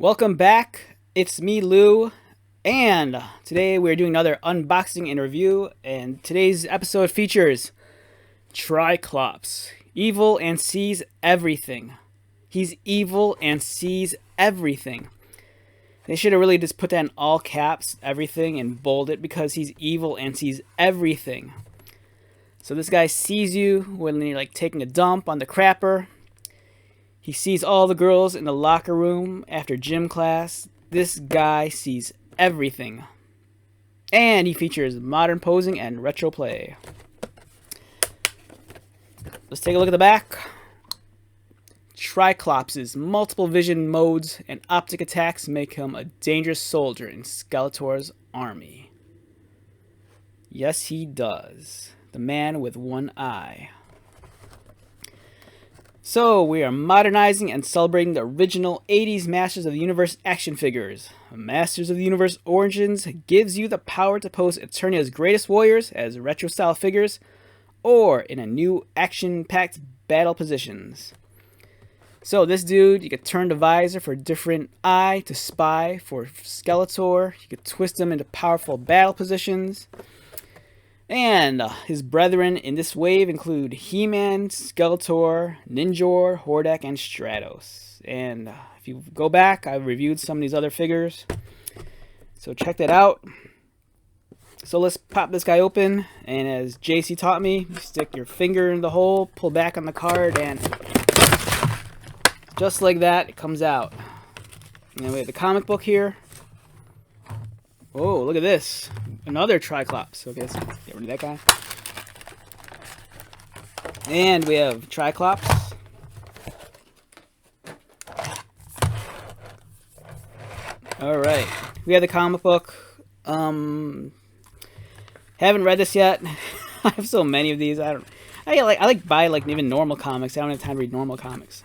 Welcome back. It's me, Lou, and today we're doing another unboxing and review. And today's episode features Tri-Klops, evil and sees everything. He's evil and sees everything. They should have really just put that in all caps, everything, and bold it because he's evil and sees everything. So this guy sees you when you're like taking a dump on the crapper. He sees all the girls in the locker room after gym class. This guy sees everything. And he features modern posing and retro play. Let's take a look at the back. Tri-Klops' multiple vision modes and optic attacks make him a dangerous soldier in Skeletor's army. Yes, he does. The man with one eye. So, we are modernizing and celebrating the original 80s Masters of the Universe action figures. Masters of the Universe Origins gives you the power to pose Eternia's greatest warriors as retro-style figures, or in a new action-packed battle positions. So, this dude, you could turn the visor for different eye to spy for Skeletor. You could twist them into powerful battle positions. And his brethren in this wave include He-Man, Skeletor, Ninjor, Hordak, and Stratos. And if you go back, I've reviewed some of these other figures. So check that out. So let's pop this guy open. And as JC taught me, you stick your finger in the hole, pull back on the card, and just like that, it comes out. And then we have the comic book here. Oh, look at this. Another Tri-Klops. Okay, let's get rid of that guy. And we have Tri-Klops. Alright. We have the comic book. Haven't read this yet. I have so many of these. I like buy like even normal comics. I don't have time to read normal comics.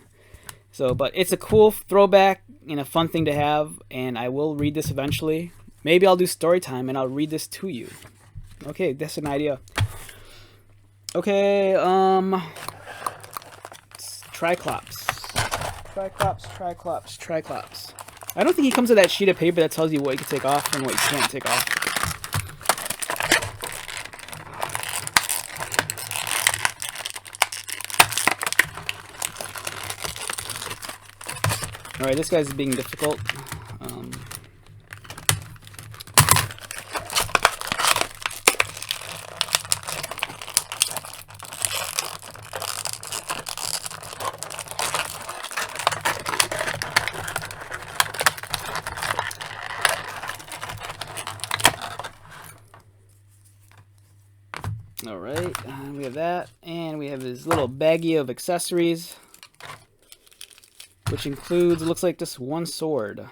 So, but it's a cool throwback and a fun thing to have, and I will read this eventually. Maybe I'll do story time and I'll read this to you. Okay, that's an idea. Okay, Tri-Klops. Tri-Klops. I don't think he comes with that sheet of paper that tells you what you can take off and what you can't take off. Alright, this guy's being difficult. Alright, we have that, and we have his little baggie of accessories, which includes, it looks like just one sword.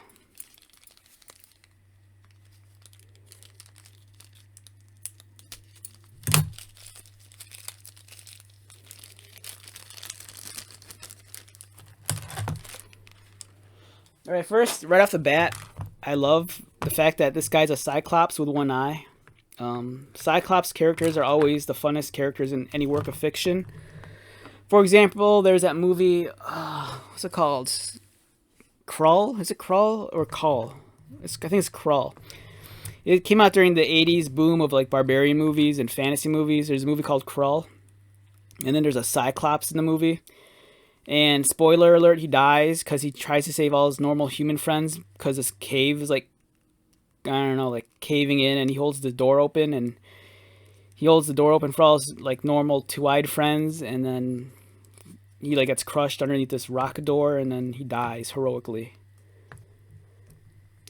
Alright, first, right off the bat, I love the fact that this guy's a Cyclops with one eye. Cyclops characters are always the funnest characters in any work of fiction. For example, there's that movie, what's it called? Krull? Is it Krull or Call? I think it's Krull. It came out during the 80s boom of like barbarian movies and fantasy movies. There's a movie called Krull. And then there's a Cyclops in the movie. And spoiler alert, he dies because he tries to save all his normal human friends because this cave is like, I don't know, like caving in, and he holds the door open, and he holds the door open for all his like normal two-eyed friends, and then he like gets crushed underneath this rock door, and then he dies heroically.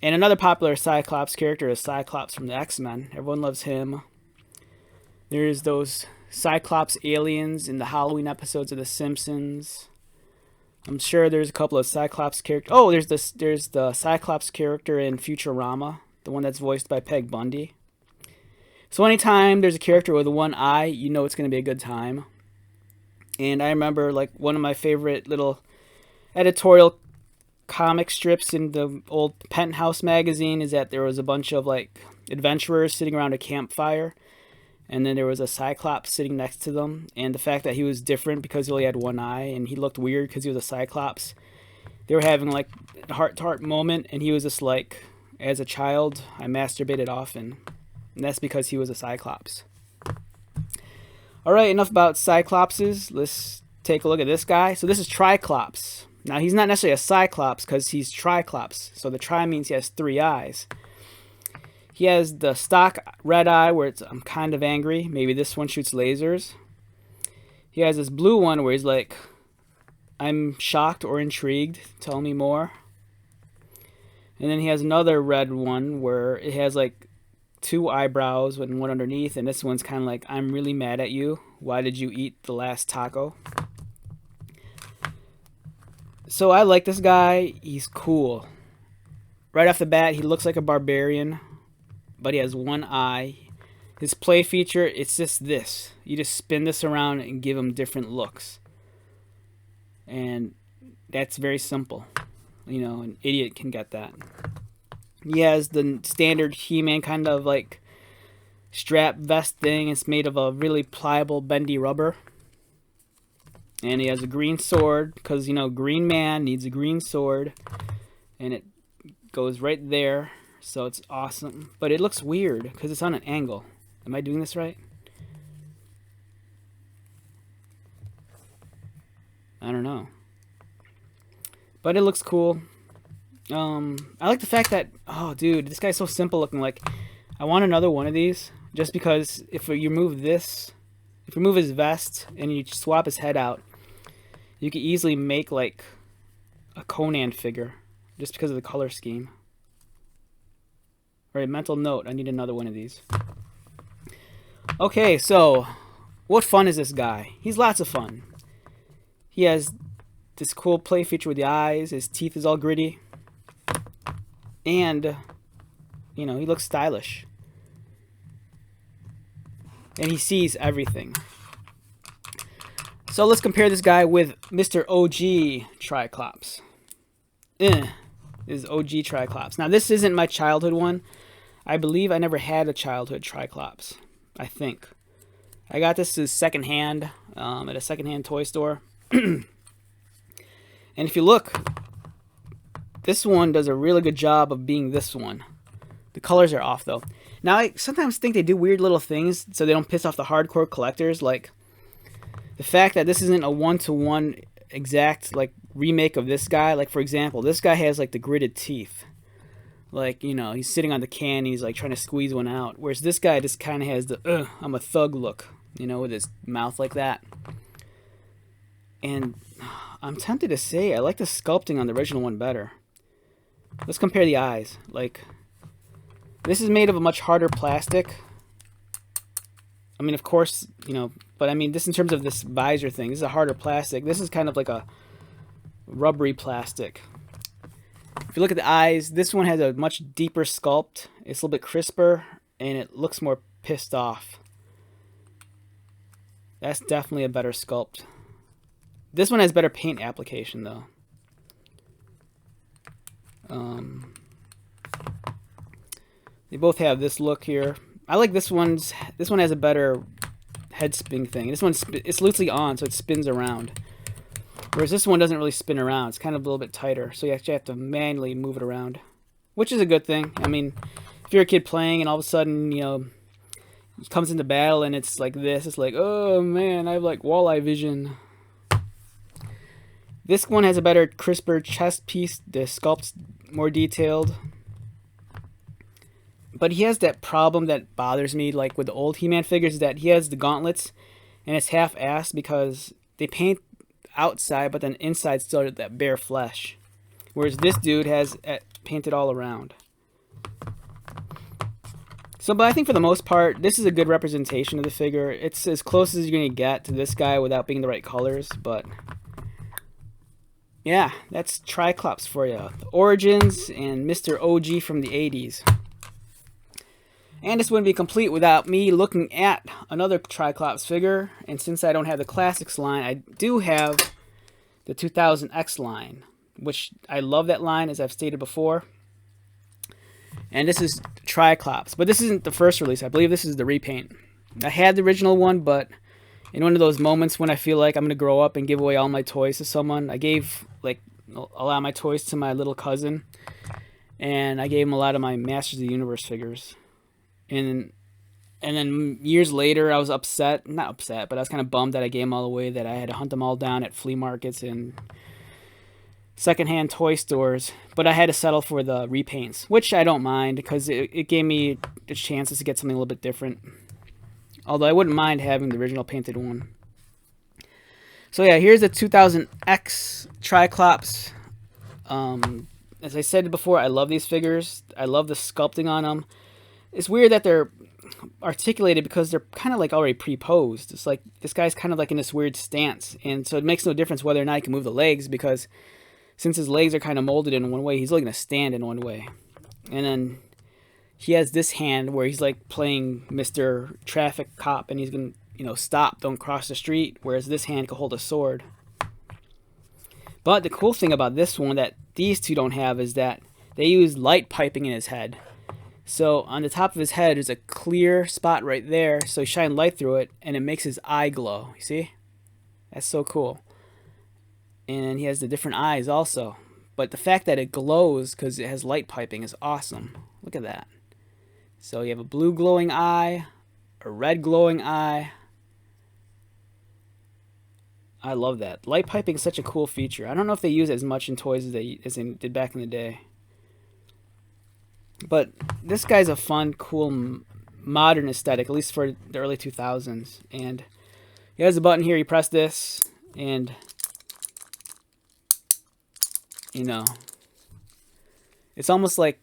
And another popular Cyclops character is Cyclops from the X-Men. Everyone loves him. There's those Cyclops aliens in the Halloween episodes of The Simpsons. I'm sure there's a couple of Cyclops characters. Oh, there's the Cyclops character in Futurama, the one that's voiced by Peg Bundy. So anytime there's a character with one eye, you know it's going to be a good time. And I remember like one of my favorite little editorial comic strips in the old Penthouse magazine is that there was a bunch of like adventurers sitting around a campfire, and then there was a Cyclops sitting next to them, and the fact that he was different because he only had one eye and he looked weird because he was a Cyclops they were having like a heart-to-heart moment, and he was just like, as a child, I masturbated often. And that's because he was a Cyclops. Alright, enough about Cyclopses. Let's take a look at this guy. So this is Tri-Klops. Now, he's not necessarily a Cyclops because he's Tri-Klops. So the tri means he has 3 eyes. He has the stock red eye where it's, I'm kind of angry. Maybe this one shoots lasers. He has this blue one where he's like, I'm shocked or intrigued. Tell me more. And then he has another red one where it has like 2 eyebrows and one underneath. And this one's kind of like, I'm really mad at you. Why did you eat the last taco? So I like this guy. He's cool. Right off the bat, he looks like a barbarian, but he has 1 eye. His play feature, it's just this. You just spin this around and give him different looks. And that's very simple. You know, an idiot can get that. He has the standard He-Man kind of like strap vest thing. It's made of a really pliable, bendy rubber. And he has a green sword because, you know, Green Man needs a green sword. And it goes right there. So it's awesome. But it looks weird because it's on an angle. Am I doing this right? I don't know. But it looks cool. I like the fact that, oh dude, this guy's so simple looking. Like, I want another one of these. Just because if you remove this, if you remove his vest and you swap his head out, you could easily make like a Conan figure. Just because of the color scheme. Alright, mental note, I need another one of these. Okay, so, what fun is this guy? He's lots of fun. He has this cool play feature with the eyes. His teeth is all gritty. And, you know, he looks stylish. And he sees everything. So let's compare this guy with Mr. OG Tri-Klops. This is OG Tri-Klops. Now, this isn't my childhood one. I believe I never had a childhood Tri-Klops. I think. I got this as secondhand at a secondhand toy store. And if you look, this one does a really good job of being this one. The colors are off, though. Now, I sometimes think they do weird little things so they don't piss off the hardcore collectors. Like, the fact that this isn't a one-to-one exact, like, remake of this guy. Like, for example, this guy has, like, the gritted teeth. Like, you know, he's sitting on the can and he's, like, trying to squeeze one out. Whereas this guy just kind of has the, I'm a thug look. You know, with his mouth like that. And I'm tempted to say I like the sculpting on the original one better. Let's compare the eyes. Like, this is made of a much harder plastic. I mean, of course, you know, but I mean, this in terms of this visor thing, this is a harder plastic. This is kind of like a rubbery plastic. If you look at the eyes, this one has a much deeper sculpt. It's a little bit crisper, and it looks more pissed off. That's definitely a better sculpt. This one has better paint application, though. They both have this look here. I like this one's. This one has a better head spin thing. This one's it's loosely on, so it spins around. Whereas this one doesn't really spin around. It's kind of a little bit tighter, so you actually have to manually move it around, which is a good thing. I mean, if you're a kid playing and all of a sudden, you know, it comes into battle and it's like this, it's like, oh man, I have like walleye vision. This one has a better, crisper chest piece. The sculpt's more detailed. But he has that problem that bothers me, like with the old He-Man figures, that he has the gauntlets, and it's half-assed because they paint outside, but then inside still that bare flesh. Whereas this dude has painted all around. So, but I think for the most part, this is a good representation of the figure. It's as close as you're going to get to this guy without being the right colors, but yeah, that's Tri-Klops for you. The origins and Mr. OG from the 80s. And this wouldn't be complete without me looking at another Tri-Klops figure. And since I don't have the Classics line, I do have the 2000X line, which I love that line, as I've stated before. And this is Tri-Klops, but this isn't the first release. I believe this is the repaint. I had the original one, but in one of those moments when I feel like I'm going to grow up and give away all my toys to someone, I gave like a lot of my toys to my little cousin, and I gave him a lot of my Masters of the Universe figures. And then years later, I was upset, not upset, but I was kind of bummed that I gave them all away, that I had to hunt them all down at flea markets and secondhand toy stores. But I had to settle for the repaints, which I don't mind because it gave me the chances to get something a little bit different. Although I wouldn't mind having the original painted one. So yeah, here's the 2000X Tri-Klops. As I said before, I love these figures. I love the sculpting on them. It's weird that they're articulated because they're kind of like already pre-posed. It's like this guy's kind of like in this weird stance, and so it makes no difference whether or not he can move the legs, because since his legs are kind of molded in one way, he's only going to stand in one way. And then he has this hand where he's like playing Mr. Traffic Cop, and he's going to, you know, stop, don't cross the street, whereas this hand can hold a sword. But the cool thing about this one that these two don't have is that they use light piping in his head. So on the top of his head is a clear spot right there, so you shine light through it and it makes his eye glow. You see? That's so cool. And he has the different eyes also. But the fact that it glows because it has light piping is awesome. Look at that. So you have a blue glowing eye, a red glowing eye. I love that. Light piping is such a cool feature. I don't know if they use it as much in toys as they did back in the day. But this guy's a fun, cool, modern aesthetic, at least for the early 2000s. And he has a button here. You press this, and, you know, it's almost like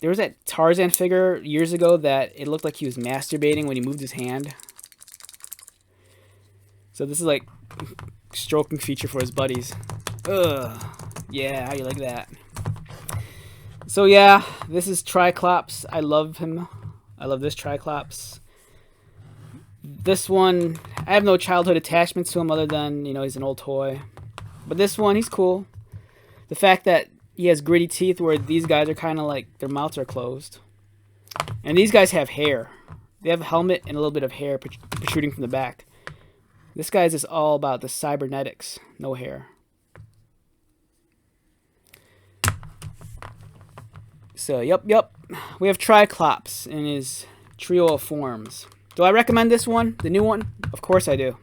there was that Tarzan figure years ago that it looked like he was masturbating when he moved his hand. So this is like stroking feature for his buddies. Ugh. Yeah, how you like that? So yeah, this is Tri-Klops. I love him. I love this Tri-Klops. This one, I have no childhood attachments to him other than, you know, he's an old toy. But this one, he's cool. The fact that he has gritty teeth where these guys are kind of like, their mouths are closed. And these guys have hair. They have a helmet and a little bit of hair protruding from the back. This guy's just all about the cybernetics. No hair. So, yep. We have Tri-Klops in his trio of forms. Do I recommend this one? The new one? Of course I do.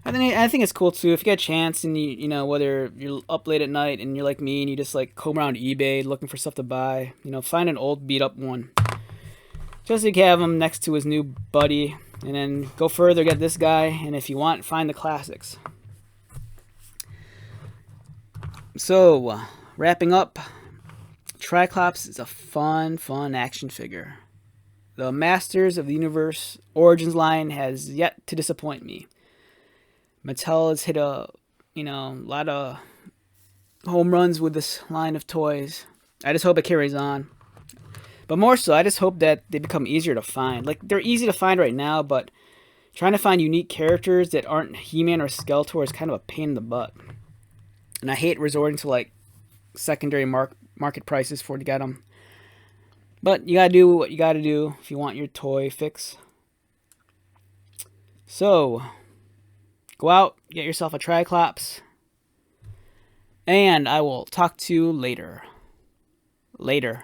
I think it's cool too. If you get a chance and you know, whether you're up late at night and you're like me and you just like comb around eBay looking for stuff to buy, you know, find an old beat up one. Just so you can have him next to his new buddy. And then go further, get this guy. And if you want, find the classics. So, wrapping up. Tri-Klops is a fun action figure. The Masters of the Universe Origins line has yet to disappoint me. Mattel has hit a lot of home runs with this line of toys. I just hope it carries on. But more so, I just hope that they become easier to find. Like, they're easy to find right now, but trying to find unique characters that aren't He-Man or Skeletor is kind of a pain in the butt. And I hate resorting to, like, secondary market prices to get them. But you gotta do what you gotta do if you want your toy fix. So, go out, get yourself a Tri-Klops, and I will talk to you later. Later.